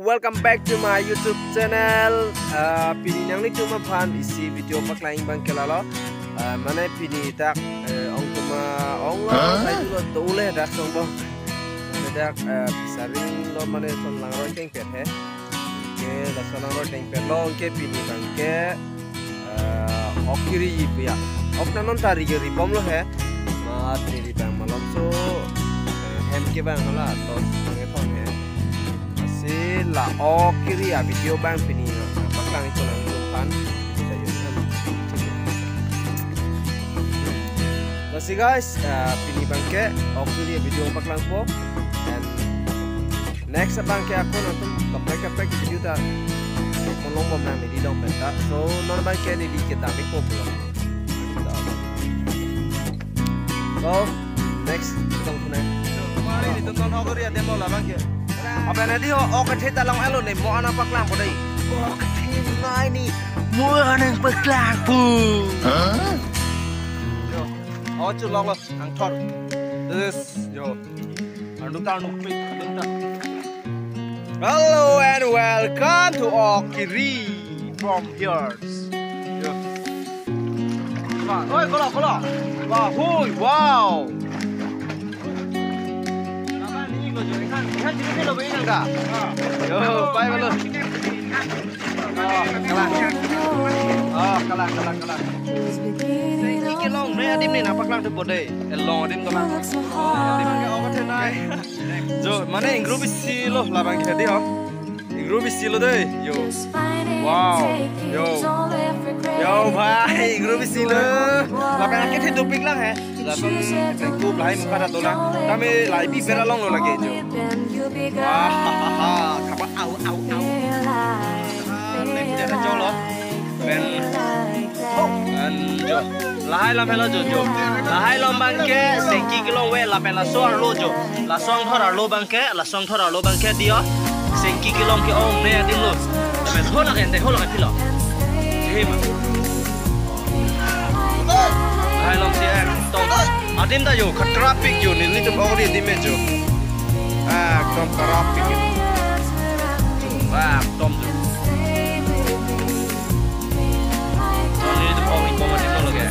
welcome back to my YouTube channel. Pini nang ni cuma pan isi video paklaing bang kelalo. Mana pini tak ong cuma ong lah saya juga tole dak songbo. Mana dak pisaring lo mana son langroi keng pet he. Ke la son langroi keng pet lo ke pini bang ke okiri ya. Okna non tari ke ribom lo he. Mat ni bang malam so hem ke bang hala tos ngetong he. La okiri ya video bang pini paklang itu lang lupan kita yun. Masih guys pini bangke okiri video paklang po and next bangke aku nonton keplek video ta kolong bom nang di dong beta so non bangke ni di kita mikro pulang. So next kita punya kemarin itu nonton okiri ya demo lah bangke. Apa nanti okey talang elo nih mau anak paklang pada okey nai ni mau anak paklang pun. Yo, oh culong lo, angtor. This yo, anduk pik. Hello and welcome to Okiri from here. Yo, oi kola, wah hui wow. Ikan jenisnya lo begini enggak? Yo, bye bye lo. Kalah. Iki long, nih adim nih nampak lang tuh deh. Long adim kalah. Adim kayak apa tenai? Jo, mana yang grup isi lo, labang kita dia. Yang grup isi lo deh. Yo, wow, yo, bye, grup isi lo. Labang kita topik lang he. Labang grup lain muka dah tolang. Kami lagi bera long lo lagi jo. Kapan au. Ini dia jolo. Ben. Anjo. Lahai lam hela jo. Lahai lam bangke seki kilo we la pela soar lo jo. La song thora lo bangke dia. Seki kilo ke om ne adim lo. Ben hola gente, pilo. Hima. Lahai lam siang tong. Adim ta yo traffic yo ni tu okri adim jo. Tom kerapik itu. Tom tu. Ini tu orang ibu mati mula ke?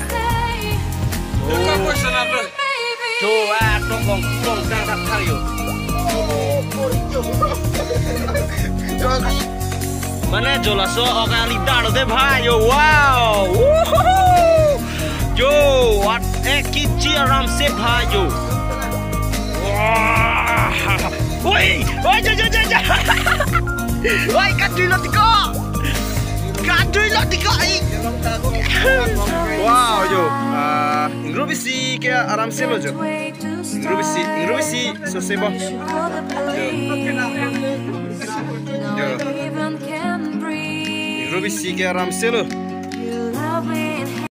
Bukan question apa? Jo, tom kong sangat tak yo. Mana jo lah so orang lidah tu deh yo wow. Jo, what kici aram se yo. Oi, ja. Oi, kadui lo tiko. Wow, yo. Grup isi ke aram se lo jo. Grup isi so sebo. Yo. Grup isi ke aram se lo.